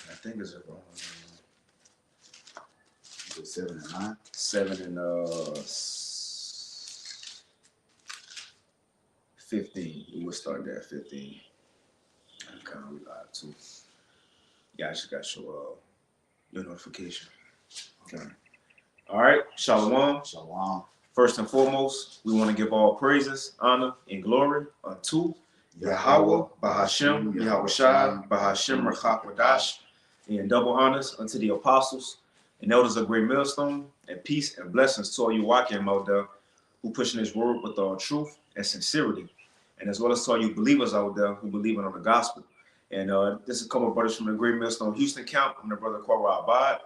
I think it's a 7 and 9. 7 and 15. We would start there at 15. I kind of relied too. Yeah, I just got your notification. Okay. All right, Shalom. Shalom. First and foremost, we want to give all praises, honor, and glory unto Yahweh, Bahashem, Yahweh Shai, Bahashem, Rachakwadash, and double honors unto the apostles and elders of Great Millstone, and peace and blessings to all you Wakim out there who pushing this word with all truth and sincerity, and as well as to all you believers out there who believe in on the gospel. And this is a couple of brothers from the Great Millstone Houston camp. I'm the brother Korah Abad.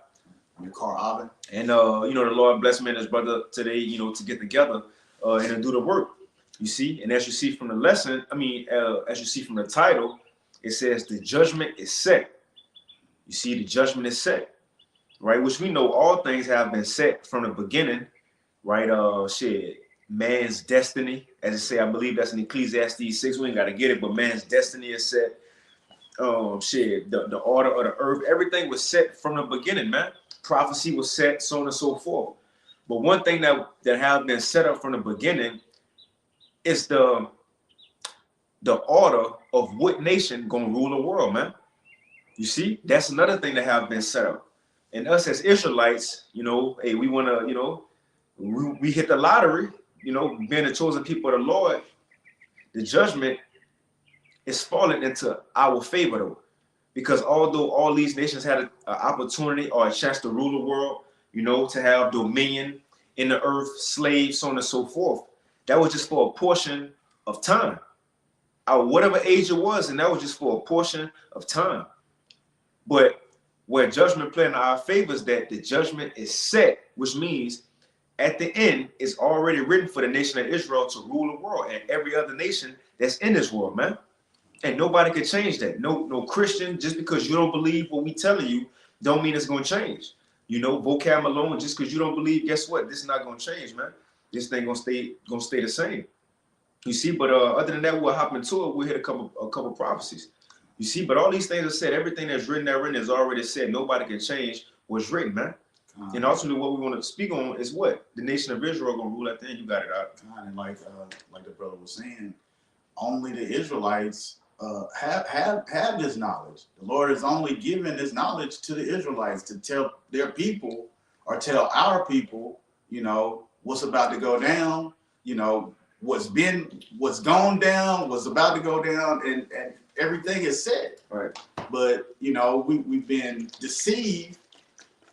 I'm your car Abin. And, the Lord bless me and his brother today, to get together and to do the work, you see. And as you see from the lesson, as you see from the title, it says the judgment is set. You see, the judgment is set, right? Which we know all things have been set from the beginning, right? Man's destiny, as I say, I believe that's in Ecclesiastes 6. We ain't got to get it, but man's destiny is set. The order of the earth, everything was set from the beginning, man. Prophecy was set, so on and so forth. But one thing that have been set up from the beginning is the order of what nation gonna rule the world, man. You see, that's another thing that have been set up. And us as Israelites, hey, we wanna, we hit the lottery, being the chosen people of the Lord. The judgment is falling into our favor, though. Because although all these nations had an opportunity or a chance to rule the world, to have dominion in the earth, slaves, so on and so forth, that was just for a portion of time. Whatever age it was, and that was just for a portion of time. But where judgment playing in our favor is that the judgment is set, which means at the end, it's already written for the nation of Israel to rule the world and every other nation that's in this world, man. And nobody can change that. No Christian, just because you don't believe what we telling you, don't mean it's going to change. Vocab alone, just because you don't believe, guess what? This is not going to change, man. This thing going to stay the same. You see, but other than that, we'll hop into it. We'll hit a couple prophecies. You see, but all these things are said. Everything that's written is already said. Nobody can change what's written, man. And ultimately, what we want to speak on is what the nation of Israel going to rule at the end. You got it out. And like the brother was saying, only the Israelites have this knowledge. The Lord is only giving this knowledge to the Israelites to tell their people or tell our people, what's about to go down, what's gone down, what's about to go down, and everything is said. Right. But we've been deceived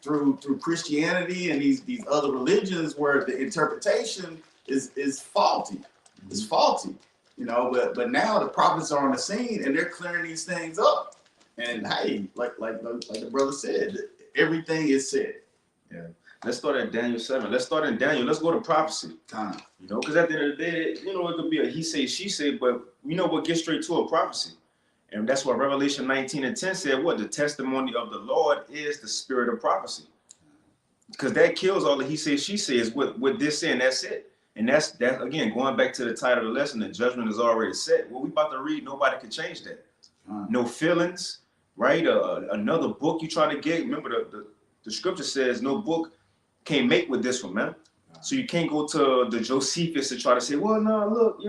through Christianity and these other religions where the interpretation is faulty. Mm-hmm. It's faulty. But now the prophets are on the scene and they're clearing these things up. And hey, like the brother said, everything is said. Yeah. Let's start at Daniel 7. Let's start in Daniel. Let's go to prophecy. Because at the end of the day, it could be a he say, she say, but what gets straight to a prophecy. And that's what Revelation 19 and 10 said, what? The testimony of the Lord is the spirit of prophecy. Because that kills all the he say, she says with this and that's it. And that's again, going back to the title of the lesson, the judgment is already set. What we about to read, nobody can change that. No feelings, right? Another book you try to get. Remember, the scripture says no book can't make with this one, man. So you can't go to the Josephus to try to say, well, no, look,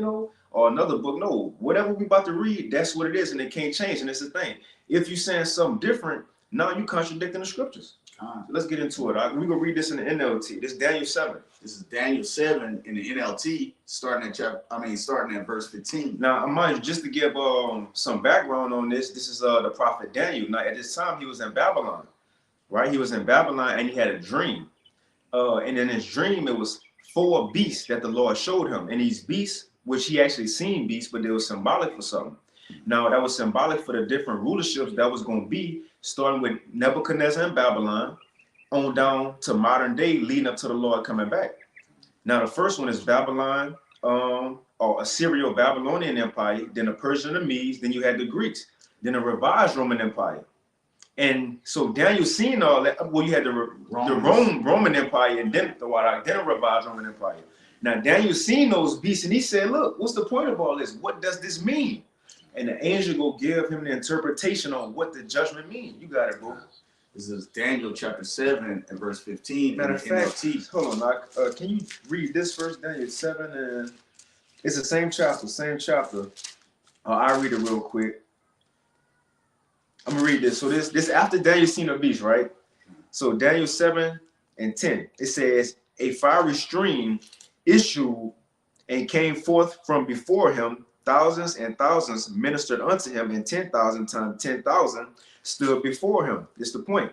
or another book. No, whatever we about to read, that's what it is, and it can't change. And it's the thing. If you're saying something different, now you contradicting the scriptures. So let's get into it. We're gonna read this in the NLT. This is Daniel 7. This is Daniel 7 in the NLT, starting at verse 15. Now, mind you, just to give some background on this, this is the prophet Daniel. Now, at this time, he was in Babylon, right? He was in Babylon and he had a dream. And in his dream, it was 4 beasts that the Lord showed him. And these beasts, which he actually seen beasts, but they were symbolic for something. Now, that was symbolic for the different rulerships that was going to be, starting with Nebuchadnezzar in Babylon, on down to modern day, leading up to the Lord coming back. Now, the first one is Babylon, or Assyrio-Babylonian Empire, then the Persian and the Medes, then you had the Greeks, then the revised Roman Empire. And so Daniel seen all that. Well, you had the Roman Empire, and then the revised Roman Empire. Now Daniel seen those beasts and he said, look, what's the point of all this? What does this mean? And the angel go give him the interpretation on what the judgment means. You got it, bro. This is Daniel chapter 7 and verse 15. Matter of fact, NLT. hold on, can you read this first, Daniel 7? And it's the same chapter. I'll read it real quick. I'm gonna read this. So this after Daniel seen the beast, right? So Daniel 7 and 10, it says, a fiery stream issued and came forth from before him. Thousands and thousands ministered unto him, and 10,000 times 10,000 stood before him. This is the point.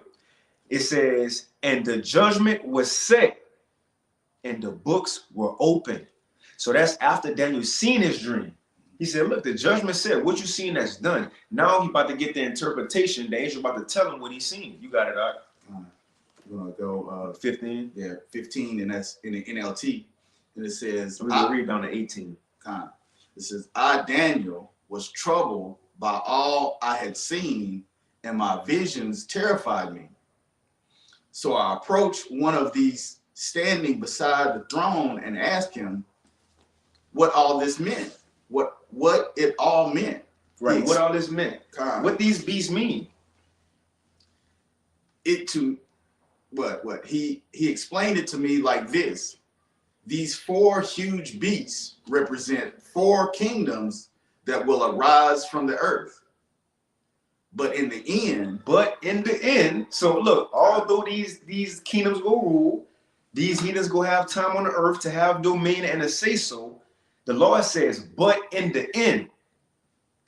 It says, and the judgment was set, and the books were open. So that's after Daniel seen his dream. He said, look, the judgment said, what you seen that's done. Now he about to get the interpretation. The angel about to tell him what he's seen. You got it, Doc. We're going to go 15. Yeah, 15, and that's in the NLT. And it says, We're going to read down to 18. It says, I, Daniel, was troubled by all I had seen, and my visions terrified me. So I approached one of these standing beside the throne and asked him what all this meant, what it all meant. Right, what all this meant. What these beasts mean. He explained it to me like this. These 4 huge beasts represent 4 kingdoms that will arise from the earth. But in the end, so look, although these kingdoms go rule, these heathens go have time on the earth to have dominion and to say so, the Lord says, but in the end,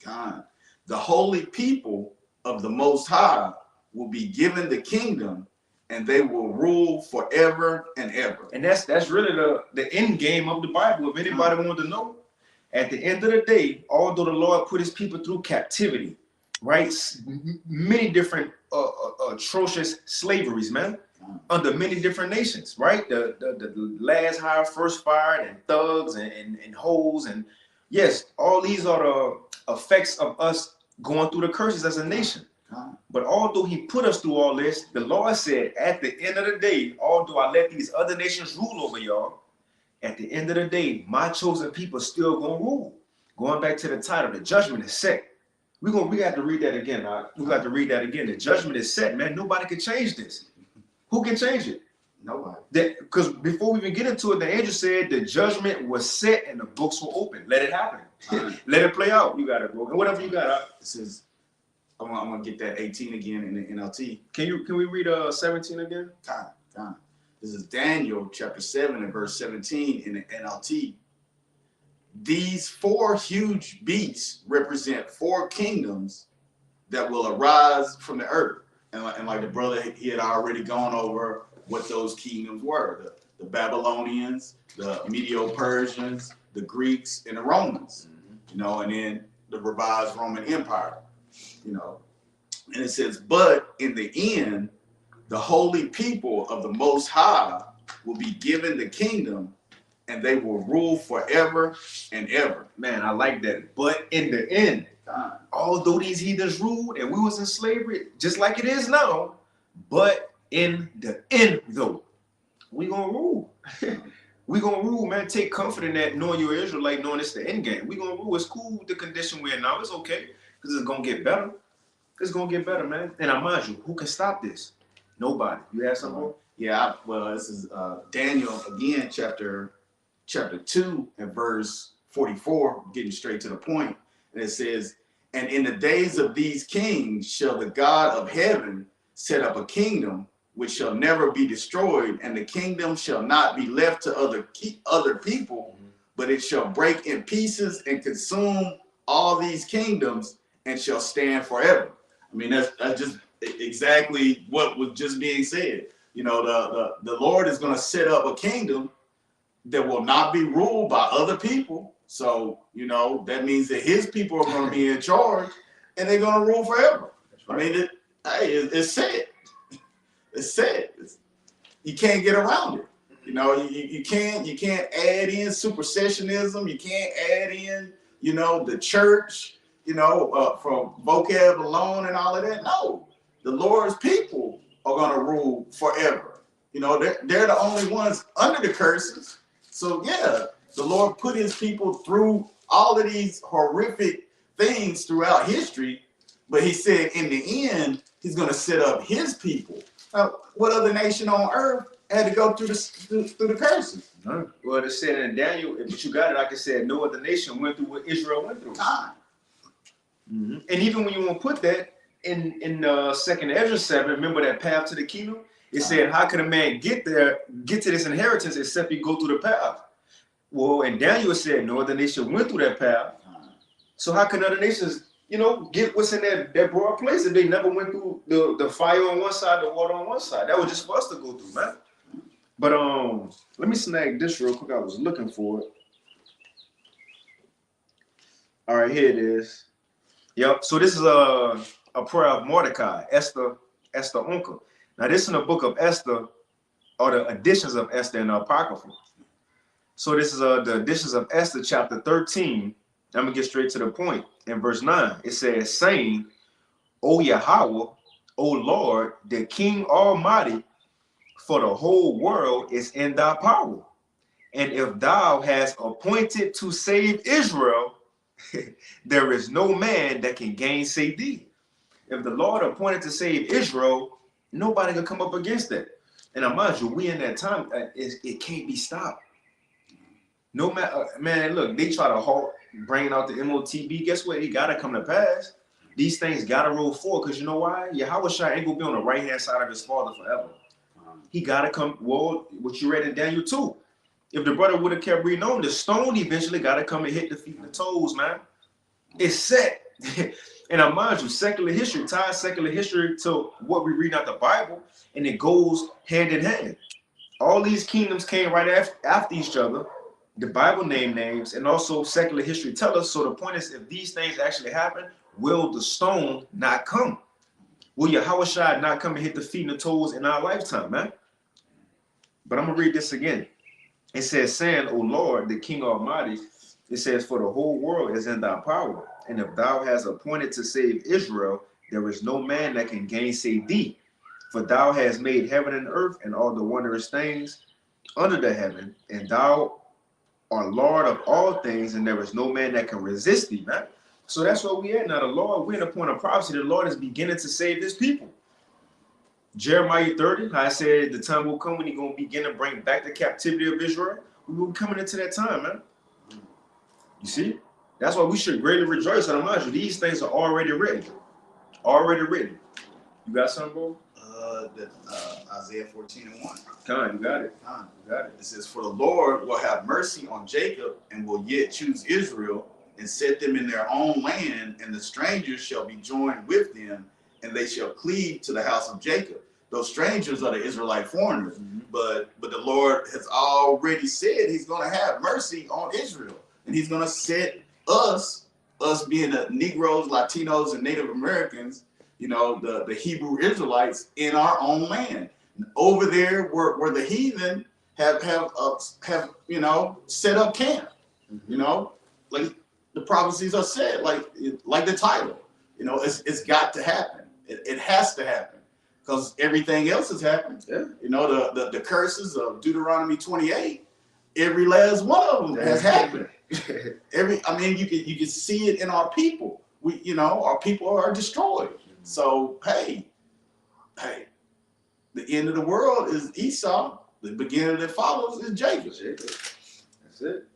the holy people of the Most High will be given the kingdom, and they will rule forever and ever. And that's really the end game of the Bible. If anybody wanted to know, at the end of the day, although the Lord put his people through captivity, right? Many different atrocious slaveries, man, under many different nations, right? The last hire first fired, and thugs and hoes, and yes, all these are the effects of us going through the curses as a nation. But although he put us through all this, the Lord said, at the end of the day, although I let these other nations rule over y'all, at the end of the day, my chosen people still gonna rule. Going back to the title, the judgment is set. We got to read that again. We got to read that again. The judgment is set, man. Nobody can change this. Who can change it? Nobody. Because before we even get into it, the angel said the judgment was set and the books were open. Let it happen. Let it play out. You got it, bro. And whatever you got. This is. I'm gonna get that 18 again in the NLT. Can we read 17 again? This is Daniel chapter 7 and verse 17 in the NLT. These 4 huge beasts represent 4 kingdoms that will arise from the earth. And like the brother, he had already gone over what those kingdoms were: the Babylonians, the Medo-Persians, the Greeks, and the Romans. You know, and then the revised Roman Empire. You know, and it says, but in the end, the holy people of the Most High will be given the kingdom, and they will rule forever and ever. Man, I like that. But in the end, although these heathens ruled and we was in slavery, just like it is now, but in the end, though, we gonna rule. We gonna rule, man. Take comfort in that, knowing you're Israelite, knowing it's the end game. We gonna rule. It's cool with the condition we're in now. It's okay. Because it's going to get better. It's going to get better, man. And I mind you, who can stop this? Nobody. You have something? Yeah, this is Daniel, again, chapter 2 and verse 44, getting straight to the point. And it says, and in the days of these kings shall the God of heaven set up a kingdom which shall never be destroyed, and the kingdom shall not be left to other people, but it shall break in pieces and consume all these kingdoms, and shall stand forever. I mean, that's just exactly what was just being said. You know, the Lord is going to set up a kingdom that will not be ruled by other people. So, you know, that means that his people are going to be in charge, and they're going to rule forever. I mean, it's set. It's set. You can't get around it. You know, you can't add in supersessionism. You can't add in, you know, the church, you know, from vocab alone and all of that. No, the Lord's people are going to rule forever. You know, they're the only ones under the curses. So yeah, the Lord put his people through all of these horrific things throughout history, but he said in the end, he's going to set up his people. What other nation on earth had to go through the curses? No. Well, it said in Daniel, but you got it, like I said, no other nation went through what Israel went through. Mm-hmm. And even when you want to put that in Second Ezra 7, remember that path to the kingdom? It said, how can a man get there, get to this inheritance except he go through the path? Well, and Daniel said no other nation went through that path. So how can other nations, get what's in that broad place if they never went through the fire on one side, the water on one side? That was just for us to go through, man. But let me snag this real quick. I was looking for it. All right, here it is. Yep. So this is a prayer of Mordecai, Esther Uncle. Now this is in the book of Esther, or the editions of Esther in the Apocrypha. So this is the editions of Esther, chapter 13. I'm gonna get straight to the point. In verse 9, it says, saying, O Yahweh, O Lord, the King Almighty, for the whole world is in thy power. And if thou hast appointed to save Israel, there is no man that can gainsay thee. If the Lord appointed to save Israel, nobody can come up against that. And I mind you, we in that time, it can't be stopped. No matter, man, look, they try to halt bringing out the MOTB. Guess what? It got to come to pass. These things got to roll forward, because you know why? Yahweh Shai ain't going to be on the right-hand side of his father forever. He got to come, well, what you read in Daniel 2. If the brother would have kept reading on, the stone eventually got to come and hit the feet and the toes, man. It's set. And I mind you, secular history ties secular history to what we read out the Bible, and it goes hand in hand. All these kingdoms came right after each other. The Bible name names, and also secular history tell us. So the point is, if these things actually happen, will the stone not come? Will Yahweh Shai not come and hit the feet and the toes in our lifetime, man? But I'm going to read this again. It says, saying, O Lord, the King Almighty, it says, for the whole world is in thy power. And if thou hast appointed to save Israel, there is no man that can gainsay thee. For thou hast made heaven and earth and all the wondrous things under the heaven, and thou art Lord of all things, and there is no man that can resist thee, man. So that's what we at now. The Lord, we're in a point of prophecy. The Lord is beginning to save his people. Jeremiah 30, I said the time will come when he's going to begin to bring back the captivity of Israel. We will be coming into that time, man. You see? That's why we should greatly rejoice. And I remind you, these things are already written. Already written. You got something, bro? Isaiah 14:1. Come on, you got it. You got it. It says, for the Lord will have mercy on Jacob and will yet choose Israel and set them in their own land, and the strangers shall be joined with them, and they shall cleave to the house of Jacob. Those strangers are the Israelite foreigners. Mm-hmm. But the Lord has already said he's going to have mercy on Israel, and he's going to set us being the Negroes, Latinos, and Native Americans, the Hebrew Israelites, in our own land. Over there where the heathen have set up camp. Like the prophecies are said, like the title. It's got to happen. It has to happen, because everything else has happened. Yeah. The curses of Deuteronomy 28, every last one of them has happened. You can see it in our people. Our people are destroyed. So hey, the end of the world is Esau. The beginning that follows is Jacob. That's it.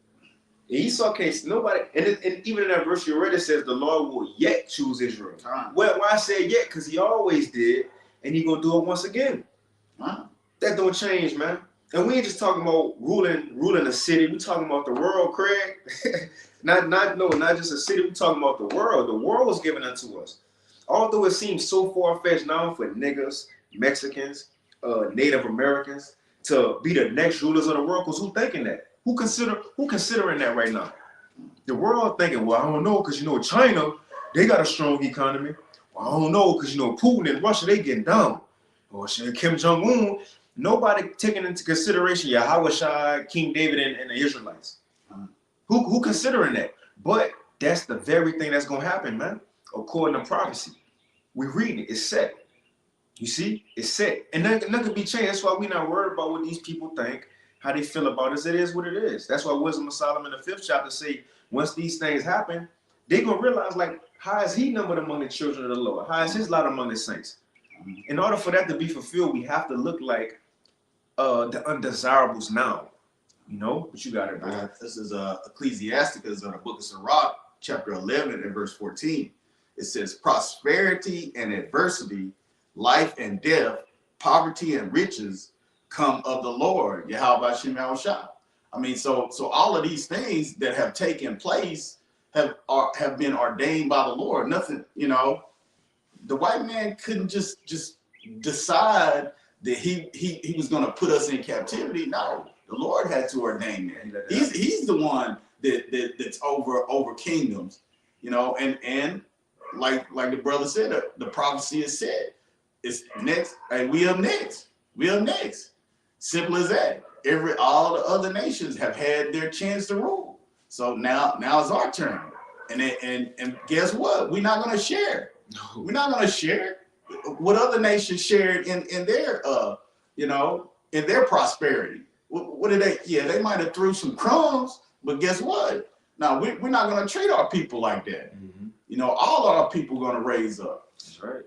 Esau can't, nobody, and even in that verse you read, it says the Lord will yet choose Israel. Well, why I say yet? Because he always did, and he gonna do it once again. That don't change, man. And we ain't just talking about ruling a city. We talking about the world, Craig. not just a city. We talking about the world. The world was given unto us. Although it seems so far-fetched now for niggas, Mexicans, Native Americans to be the next rulers of the world, because who thinking that? Who considering that right now? The world thinking, well, I don't know, because China, they got a strong economy. Well, I don't know, because Putin and Russia, they getting down. Or Kim Jong-un. Nobody taking into consideration Yahweh Shai, King David, and the Israelites. Who considering that? But that's the very thing that's gonna happen, man. According to prophecy. We read it, it's set. You see, it's set. And nothing can be changed. That's why we're not worried about what these people think, how they feel about us. It is what it is. That's why Wisdom of Solomon, the 5th chapter, say, once these things happen, they're going to realize, like, how is he numbered among the children of the Lord? How is his lot among the saints? In order for that to be fulfilled, we have to look like the undesirables now. You know, but you got it, bro. This is Ecclesiasticus on the book of Sirach, chapter 11 and verse 14. It says, prosperity and adversity, life and death, poverty and riches come of the Lord, Yahweh Shem Yahushua. I mean, so all of these things that have taken place have been ordained by the Lord. Nothing, you know, the white man couldn't just decide that he was going to put us in captivity. No, the Lord had to ordain that. He's the one that's over kingdoms, you know, and like the brother said, the prophecy is said. It's next, and we up next. We up next. Simple as that. All the other nations have had their chance to rule. So now it's our turn. And guess what? We're not going to share. No. We're not going to share what other nations shared in their you know, in their prosperity. What did they? Yeah, they might have threw some crumbs, but guess what? Now we're not going to treat our people like that. Mm-hmm. You know, all our people going to raise up. That's right.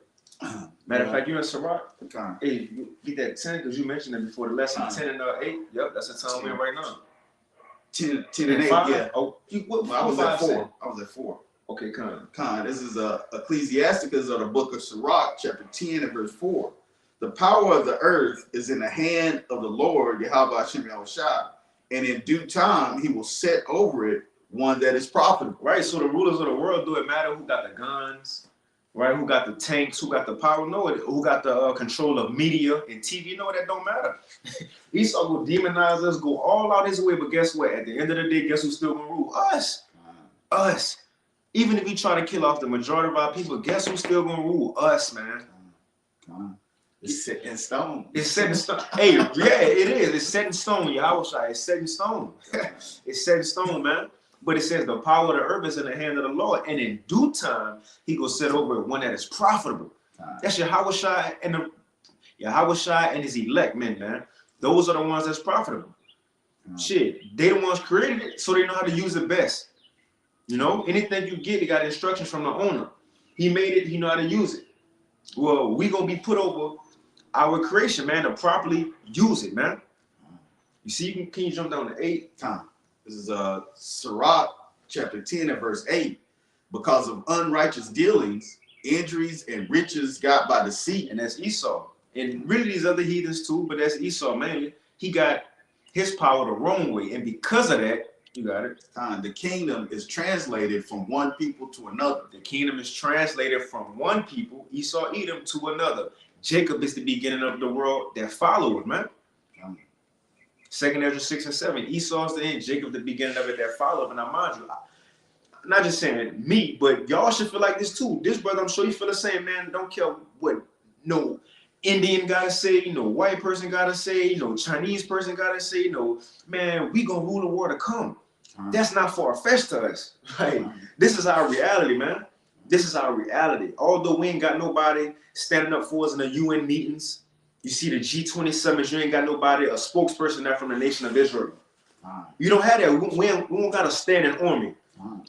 Matter of fact, you in Sirach. Hey, get that 10 because you mentioned it before the lesson. 10 and 8. Yep, that's the time we're in right now. 10 and 8. 5? Yeah. Oh, I was at 4. I was at 4. Okay, Con. This is Ecclesiasticus of the book of Sirach, chapter 10 and verse 4. The power of the earth is in the hand of the Lord, Yahweh Shem Yahushua, and in due time he will set over it one that is profitable. Right, so the rulers of the world, do it matter who got the guns, right? Who got the tanks, who got the power? No, who got the control of media and TV? No, that don't matter. Esau will demonize us, go all out his way, but guess what? At the end of the day, guess who's still gonna rule? Us. Us. Even if we try to kill off the majority of our people, guess who's still gonna rule? Us, man. It's set in stone. It's set in stone. Hey, yeah, it is. It's set in stone, Yahweh. It's set in stone. It's set in stone, man. But it says the power of the earth is in the hand of the Lord, and in due time he will set over one that is profitable. That's Yahweh and his elect men, man. Those are the ones that's profitable. Shit, they the ones created it, so they know how to use it best. You know, anything you get, they got instructions from the owner. He made it. He know how to use it. Well, we gonna be put over our creation, man, to properly use it, man. You see, can you jump down to 8? This is Sirach chapter 10 and verse 8. Because of unrighteous dealings, injuries, and riches got by deceit. And that's Esau. And really these other heathens too, but that's Esau mainly. He got his power the wrong way. And because of that, you got it. The kingdom is translated from one people to another. The kingdom is translated from one people, Esau, Edom, to another. Jacob is the beginning of the world that followed, man. 2nd Ezra 6 and 7. Esau's the end, Jacob the beginning of it that followed. And I mind you, I'm not just saying me, but y'all should feel like this too. This brother, I'm sure you feel the same, man. Don't care what no Indian gotta say, you know, white person gotta say, you know, Chinese person gotta say, you know, man, we gonna rule the world to come. That's not far-fetched to us. Right? This is our reality, man. This is our reality. Although we ain't got nobody standing up for us in the UN meetings, you see the G20 summits, you ain't got nobody, a spokesperson there from the nation of Israel. You don't have that. We don't got a standing army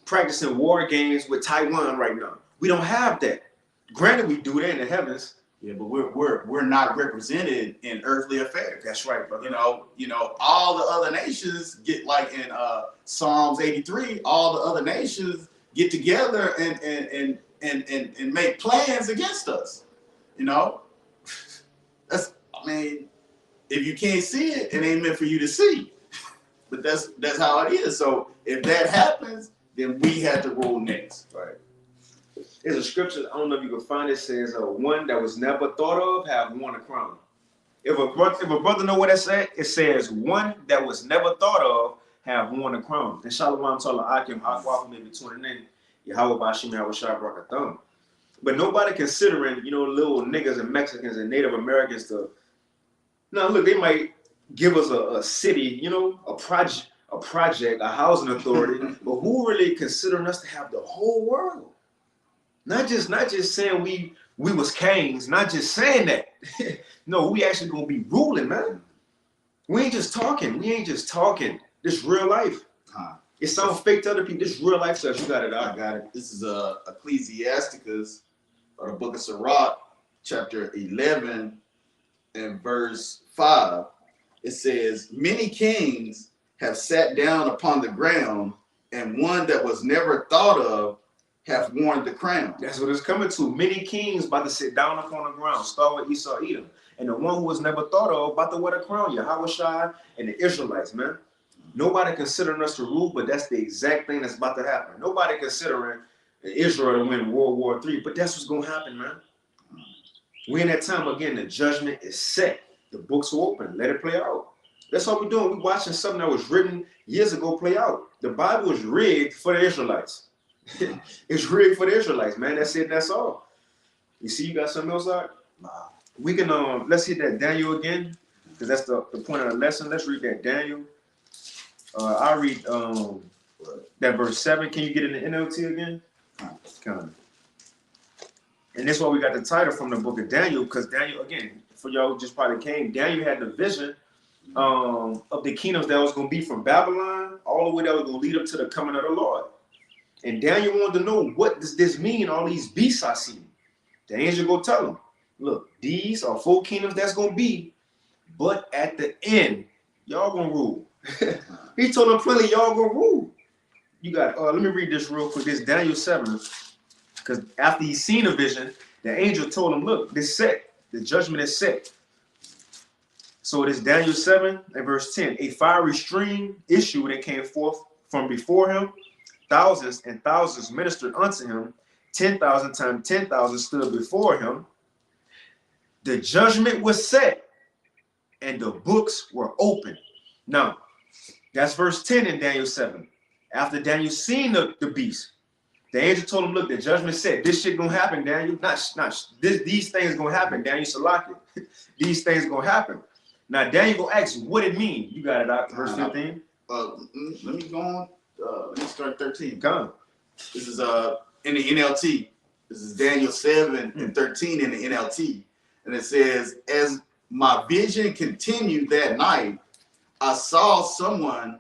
practicing war games with Taiwan right now. We don't have that. Granted, we do that in the heavens. Yeah, but we're not represented in earthly affairs. That's right, brother. You know, all the other nations get, like in Psalms 83, all the other nations get together and make plans against us. You know, I mean, if you can't see it, it ain't meant for you to see. But that's how it is. So if that happens, then we have to rule next. Right. There's a scripture, I don't know if you can find it, says one that was never thought of have won a crown. If a brother know what that said, it says one that was never thought of have won a crown. And Shalom Tala Akim Akwafu maybe 29, Yahweh Bashim Yahweh Shabrak. But nobody considering, you know, little niggas and Mexicans and Native Americans to, now look, they might give us a city, you know, a project, a housing authority, but who really considering us to have the whole world? Not just saying we was kings, not just saying that. No, we actually gonna be ruling, man. We ain't just talking. We ain't just talking. This real life. It sounds fake to other people. This real life stuff. You got it out. I got it. This is Ecclesiasticus, or the book of Sirach, chapter 11 and verse 5. It says, many kings have sat down upon the ground, and one that was never thought of hath worn the crown. That's what it's coming to. Many kings about to sit down upon the ground. Start with Esau, Edom. And the one who was never thought of about to wear the crown, Yahushua and the Israelites, man. Nobody considering us to rule, but that's the exact thing that's about to happen. Nobody considering Israel to win World War III, but that's what's going to happen, man. We in that time, again, the judgment is set. The books are open. Let it play out. That's all we're doing. We're watching something that was written years ago play out. The Bible is rigged for the Israelites. It's rigged for the Israelites, man. That's it. That's all. You see, you got something else out? We can, let's hit that Daniel again, because that's the point of the lesson. Let's read that Daniel. I'll read that verse 7. Can you get in the NLT again? Kind of. And that's why we got the title from the book of Daniel, because Daniel, again, for y'all who just probably came, Daniel had the vision of the kingdoms that was going to be from Babylon all the way that was going to lead up to the coming of the Lord. And Daniel wanted to know, what does this mean, all these beasts I see? The angel go tell him, look, these are 4 kingdoms that's going to be, but at the end, y'all going to rule. He told him plainly, y'all going to rule. You got, let me read this real quick. This Daniel 7, because after he seen a vision, the angel told him, look, this set, the judgment is set. So it is Daniel 7 and verse 10. A fiery stream issued and came forth from before him. Thousands and thousands ministered unto him. 10,000 times 10,000 stood before him. The judgment was set, and the books were open. Now, that's verse 10 in Daniel 7. After Daniel seen the beast, the angel told him, look, the judgment set. This shit gonna happen, Daniel. These things gonna happen, Daniel Salaki. These things gonna happen. Now, Daniel gonna ask what it mean. You got it out, verse 15. Let me go on. Let me start 13. Come. This is in the NLT. This is Daniel 7 and 13 in the NLT. And it says, as my vision continued that night, I saw someone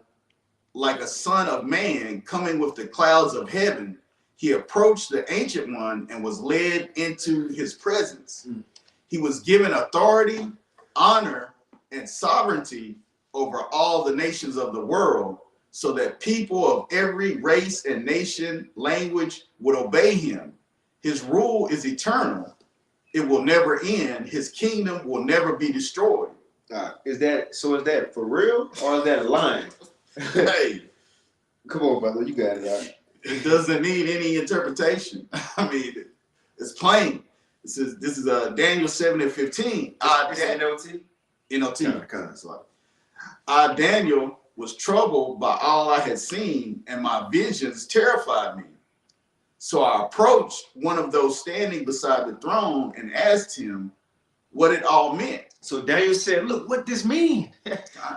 like a son of man coming with the clouds of heaven. He approached the Ancient One and was led into his presence. He was given authority, honor, and sovereignty over all the nations of the world, so that people of every race and nation, language would obey him. His rule is eternal. It will never end. His kingdom will never be destroyed. Is that for real, or is that a line? Hey, come on, brother, you got it out. It doesn't need any interpretation. I mean, it's plain. This is Daniel 7 and 15. NLT? NLT. Daniel was troubled by all I had seen, and my visions terrified me. So I approached one of those standing beside the throne and asked him what it all meant. So Daniel said, look, what this mean?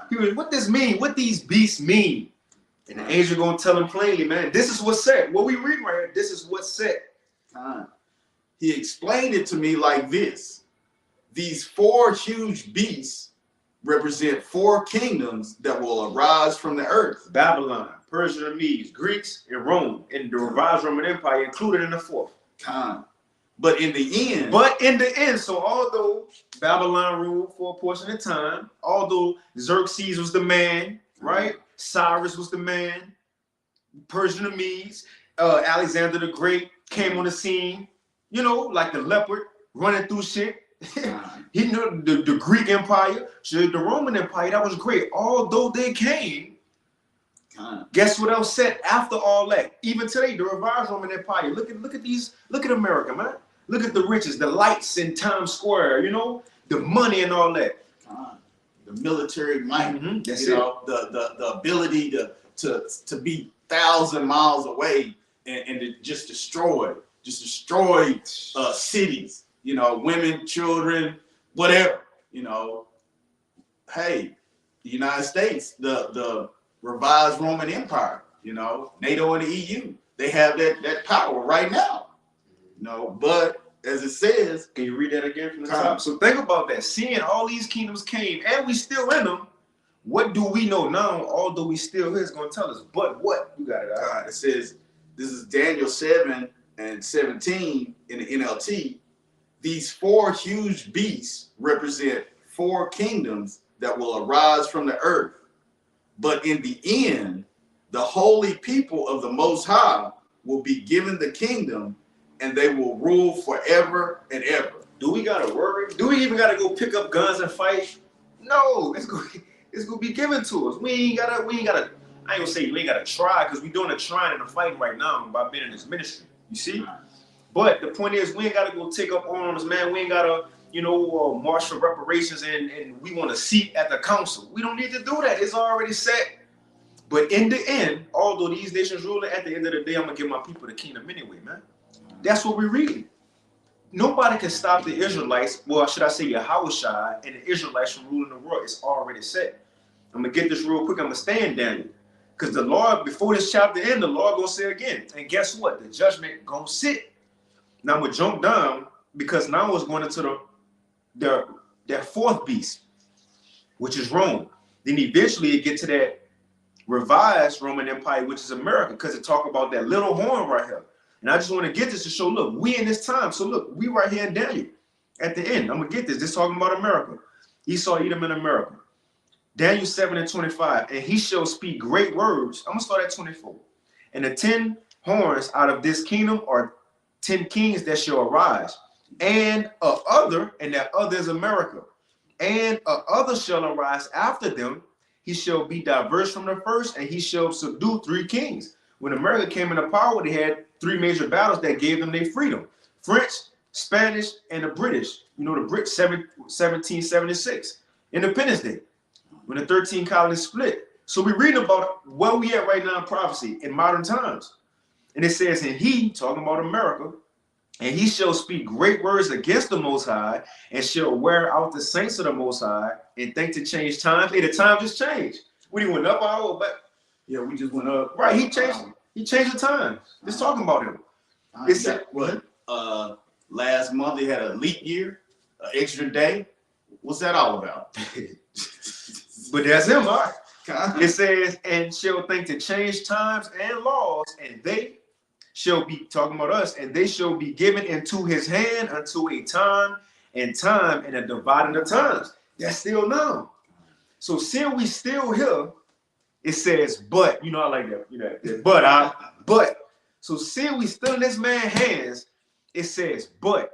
What this mean? What these beasts mean? And the angel gonna tell him plainly, man, this is what's said. What we read right here, this is what's said. He explained it to me like this. These 4 huge beasts represent 4 kingdoms that will arise from the earth. Babylon, Persia, and Medes, Greeks, and Rome, and the revised Roman Empire included in the 4th. But in the end, so although Babylon ruled for a portion of time, although Xerxes was the man, right? Cyrus was the man, Persian and Medes, Alexander the Great came on the scene, like the leopard running through shit. He knew the Greek Empire, the Roman Empire, that was great. Although they came, guess what else said after all that? Even today, the revised Roman Empire. Look at America, man. Look at the riches, the lights in Times Square, the money and all that. The military might, That's the ability to be 1,000 miles away and to just destroy cities, women, children, whatever, Hey, the United States, the revised Roman Empire, NATO and the EU, they have that power right now, but as it says, can you read that again from the top? So think about that. Seeing all these kingdoms came, and we still in them, What do we know now? Although we still here, it's going to tell us. But what? You got it. God, it says, this is Daniel 7:17 in the NLT. These four huge beasts represent four kingdoms that will arise from the earth. But in the end, the holy people of the Most High will be given the kingdom, and they will rule forever and ever. Do we got to worry? Do we even got to go pick up guns and fight? No, it's going to be given to us. We ain't got to, I ain't going to say we ain't got to try, because we're doing a trying and a fighting right now by being in this ministry. You see? But the point is, we ain't got to go take up arms, man. We ain't got to, march for reparations and we want a seat at the council. We don't need to do that. It's already set. But in the end, although these nations ruling, at the end of the day, I'm going to give my people the kingdom anyway, man. That's what we read. Nobody can stop the Israelites, well, should I say Yahushua and the Israelites from ruling the world. It's already set. I'm going to get this real quick. I'm going to stay in Daniel. Because the Lord, before this chapter ends, the Lord going to say again. And guess what? The judgment going to sit. Now I'm going to jump down, because now it's going into that fourth beast, which is Rome. Then eventually it get to that revised Roman Empire, which is America, because it talk about that little horn right here. And I just want to get this to show, look, we in this time. So look, we right here in Daniel. At the end, I'm going to get this. This talking about America. Esau, Edom, in America. Daniel 7:25. And he shall speak great words. I'm going to start at 24. And the 10 horns out of this kingdom are 10 kings that shall arise. And a other, and that other is America. And a other shall arise after them. He shall be diverse from the first, and he shall subdue 3 kings. When America came into power, they had 3 major battles that gave them their freedom. French, Spanish, and the British. The Brits, 1776. Independence Day, when the 13 colonies split. So we're reading about where we at right now in prophecy in modern times. And it says, and he, talking about America, and he shall speak great words against the Most High, and shall wear out the saints of the Most High, and think to change times. Hey, the time just changed. We went up our back. Yeah, we just went up. Right, he changed the time. Just talking about him. It's what? Last month they had a leap year, an extra day. What's that all about? But that's him, all right. It says, and shall think to change times and laws, and they shall be, talking about us, and they shall be given into his hand until a time and a dividing of times. That's still now. So seeing we still here, it says, but, I like that, but. So seeing we still in this man's hands, it says, but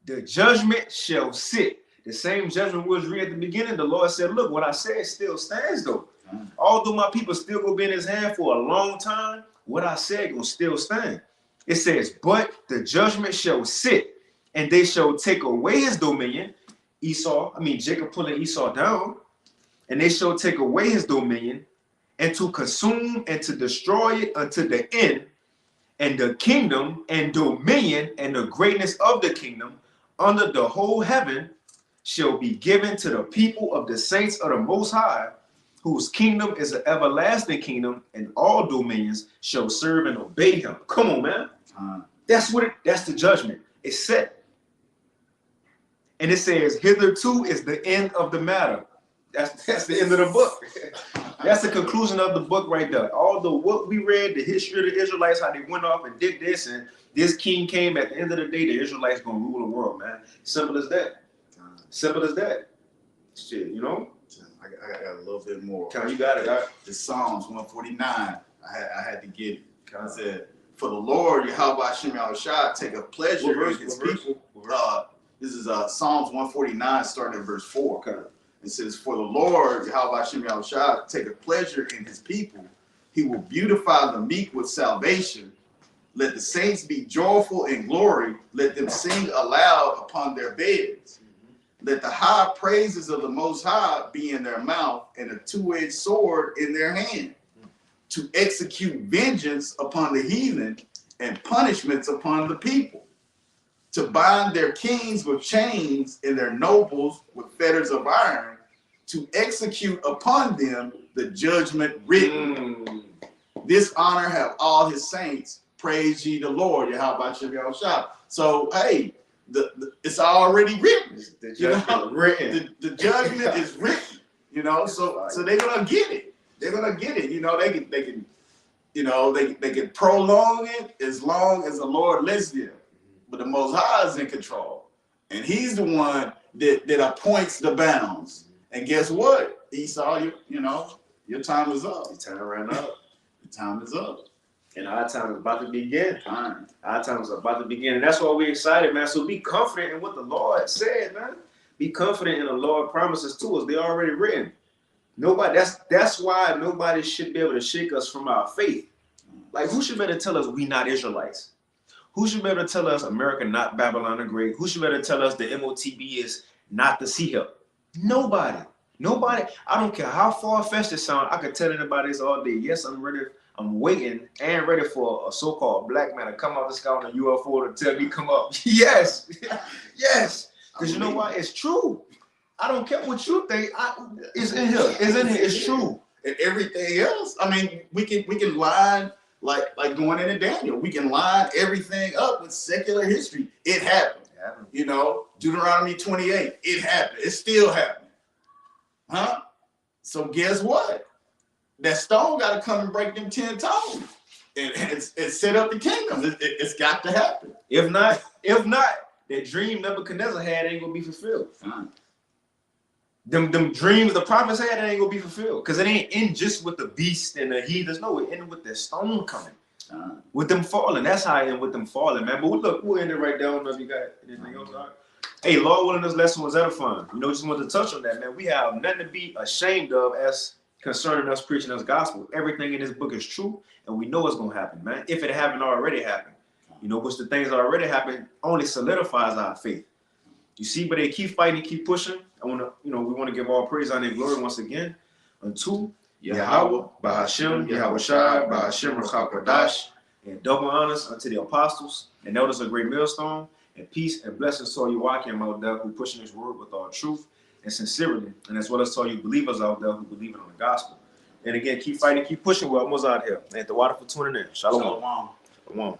the judgment shall sit. The same judgment was read at the beginning. The Lord said, look, what I said still stands though. Although my people still gonna be in his hand for a long time, what I said gonna still stand. It says, but the judgment shall sit, and they shall take away his dominion. Jacob pulling Esau down, and they shall take away his dominion, and to consume and to destroy it unto the end. And the kingdom and dominion and the greatness of the kingdom under the whole heaven shall be given to the people of the saints of the Most High, whose kingdom is an everlasting kingdom, and all dominions shall serve and obey him. Come on, man. That's the judgment. It's set. And it says, hitherto is the end of the matter. That's the end of the book. That's the conclusion of the book right there. Although what we read, the history of the Israelites, how they went off and did this, and this king came, at the end of the day, the Israelites gonna rule the world, man. Simple as that. Simple as that. Shit, I got a little bit more. You got it. The Psalms 149. I had to get it. I said, for the Lord, Yahweh Shem Yahushua, take a pleasure in his people. This is Psalms 149, starting at verse 4. Okay. It says, for the Lord, Yahweh Shem Yahushua, take a pleasure in his people. He will beautify the meek with salvation. Let the saints be joyful in glory. Let them sing aloud upon their beds. Let the high praises of the Most High be in their mouth, and a two-edged sword in their hand, to execute vengeance upon the heathen and punishments upon the people, to bind their kings with chains and their nobles with fetters of iron, to execute upon them the judgment written. This honor have all his saints. Praise ye the Lord, Yahweh Shem Yahushua. So, hey, it's already written. The judgment written. The judgment is written. You know, so they're gonna get it. They're gonna get it. You know, they can they can prolong it as long as the Lord lets them. But the Most High is in control, and He's the one that appoints the bounds. And guess what, Esau? Your time is up. Your time ran up. Your time is up. And our time is about to begin. Time. Our time is about to begin. And that's why we're excited, man. So be confident in what the Lord said, man. Be confident in the Lord promises to us. They're already written. Nobody. That's why nobody should be able to shake us from our faith. Like, who should better tell us we not Israelites? Who should better tell us America not Babylon the Great? Who should better tell us the MOTB is not the sea help? Nobody. Nobody. I don't care how far-fetched it sounds. I could tell anybody this all day. Yes, I'm ready. I'm waiting and ready for a so-called black man to come out the sky on a UFO to tell me come up. Yes. Yes. Because you know what? It's true. I don't care what you think. It's in here. It's in here. It's true. And everything else, I mean, we can line like going into Daniel. We can line everything up with secular history. It happened. You know, Deuteronomy 28. It happened. It's still happening. Huh? So guess what? That stone got to come and break them 10 toes. And set up the kingdom. It's got to happen. If not, that dream Nebuchadnezzar had ain't gonna be fulfilled. Them dreams the prophets had ain't gonna be fulfilled. Because it ain't in just with the beast and the heathens. No, it ended with the stone coming. With them falling. That's how it ended with them falling, man. But look, we'll end it right there. I don't know if you got anything else. Hey, Lord willing, this lesson was edifying. You know, just wanted to touch on that, man. We have nothing to be ashamed of as concerning us preaching this gospel. Everything in this book is true, and we know it's gonna happen, man. If it haven't already happened, you know, which the things that already happened only solidifies our faith. You see, but they keep fighting, keep pushing. We want to give all praise, honor, and glory once again unto Yahweh, Bahashem, Yahweh Shai, Bahashem, Rachakadash, and double honors unto the apostles and elders of Great Millstone, and peace and blessings to all you walking out there who pushing this word with all truth and sincerity, and as well as to all you believers out there who believe in on the gospel. And again, keep fighting, keep pushing. We're almost out here. And the water for tuning in. Shalom. Shalom. Shalom.